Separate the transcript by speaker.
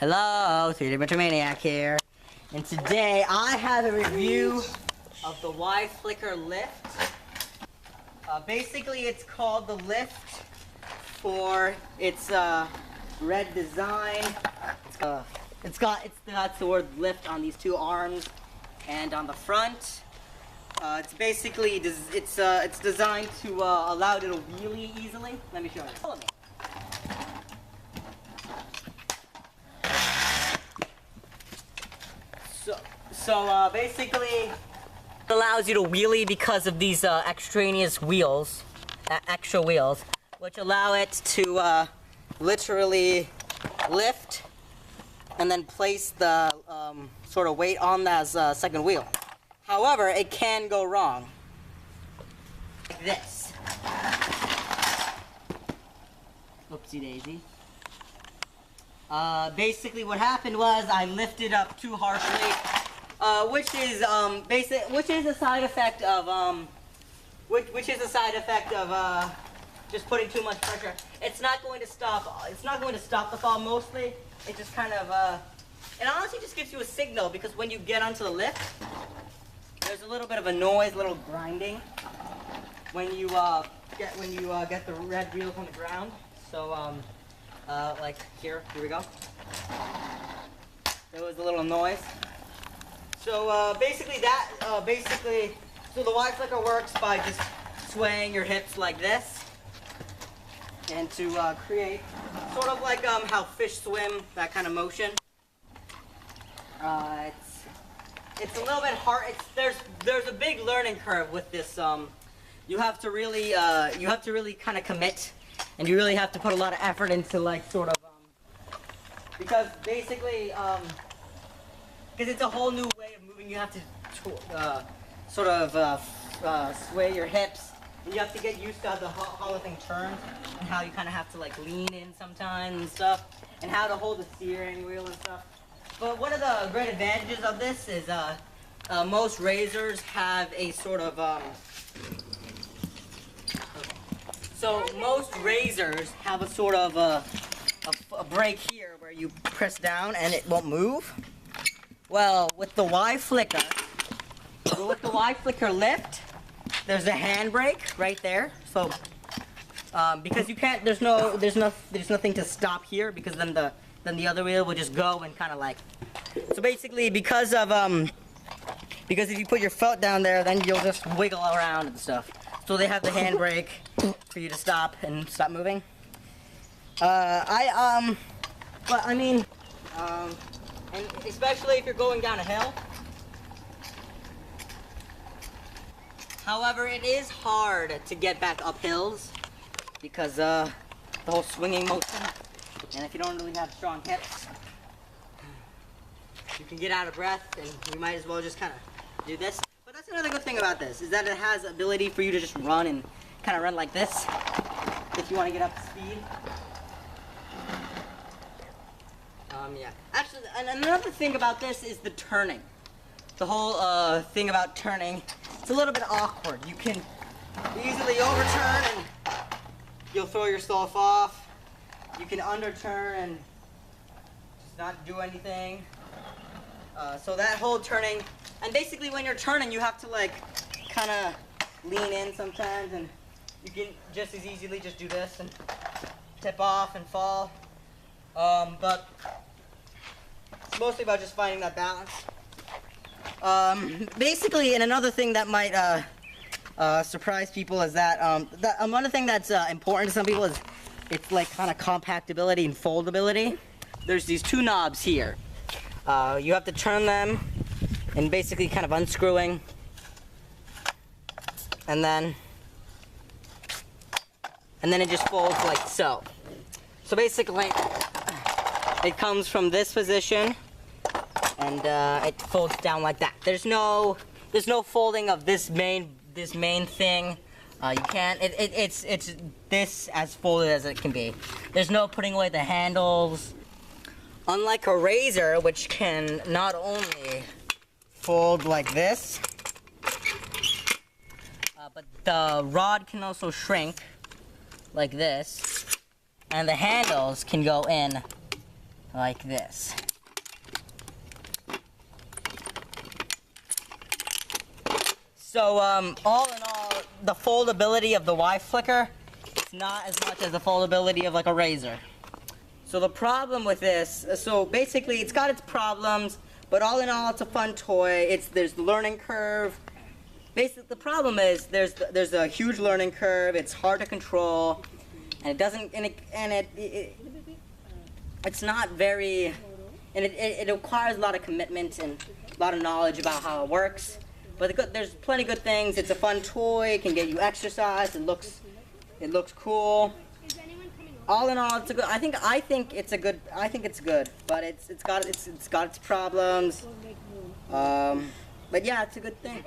Speaker 1: Hello, 3D Printer Maniac here, and today I have a review of the YFliker lift. Basically, it's called the lift for its red design. It's got the word lift on these two arms and on the front. It's basically it's designed to allow it to wheelie easily. Let me show you. Follow me. So basically, it allows you to wheelie because of these extraneous wheels, extra wheels, which allow it to literally lift and then place the sort of weight on that second wheel. However, it can go wrong. Like this. Oopsie daisy. Basically what happened was I lifted up too harshly, which is a side effect of just putting too much pressure. It's not going to stop the fall mostly. It just kind of it honestly just gives you a signal, because when you get onto the lift, there's a little bit of a noise, a little grinding when you get the red wheel from the ground. So like here we go. There was a little noise. So basically so the YFliker works by just swaying your hips like this, and to create sort of like how fish swim, that kind of motion. It's a little bit hard. There's a big learning curve with this. You have to really kind of commit, and you really have to put a lot of effort into, like, sort of because basically because it's a whole new way of moving. You have to sort of sway your hips, and you have to get used to how the thing turns, and how you kind of have to, like, lean in sometimes and stuff, and how to hold the steering wheel and stuff. But one of the great advantages of this is most razors have a sort of so most razors have a sort of a brake here where you press down and it won't move. Well, with the YFliker lift, there's a handbrake right there. So because you can't, there's nothing to stop here, because then the other wheel will just go and kind of like. So basically, because if you put your foot down there, then you'll just wiggle around and stuff. So they have the handbrake for you to stop moving. But I mean, and especially if you're going down a hill. However, it is hard to get back up hills because the whole swinging motion, and if you don't really have strong hips, you can get out of breath, and you might as well just kind of do this. But that's another good thing about this, is that it has the ability for you to just run and kind of run like this if you want to get up to speed. Yeah. Actually, and another thing about this is the turning. The whole thing about turning, it's a little bit awkward. You can easily overturn and you'll throw yourself off. You can underturn and just not do anything. So that whole turning, and basically when you're turning, you have to, like, kind of lean in sometimes, and you can just as easily just do this and tip off and fall. But it's mostly about just finding that balance. Basically, and another thing that might surprise people is that another thing that's important to some people is it's like kind of compactability and foldability. There's these two knobs here. You have to turn them and basically kind of unscrewing, and then it just folds like so. So basically it comes from this position and it folds down like that. There's no folding of this main thing. You can't. It's this as folded as it can be. There's no putting away the handles. Unlike a razor, which can not only fold like this, but the rod can also shrink like this, and the handles can go in like this. So, all in all, the foldability of the YFliker is not as much as the foldability of like a razor. So the problem with this, so basically it's got its problems, but all in all it's a fun toy. There's the learning curve. Basically the problem is there's a huge learning curve. It's hard to control, and it doesn't, it's not very, and it requires a lot of commitment and a lot of knowledge about how it works. But there's plenty of good things. It's a fun toy. It can get you exercise. It looks cool. All in all, it's a good. I think it's a good. I think it's good. But it's got its problems. But yeah, it's a good thing.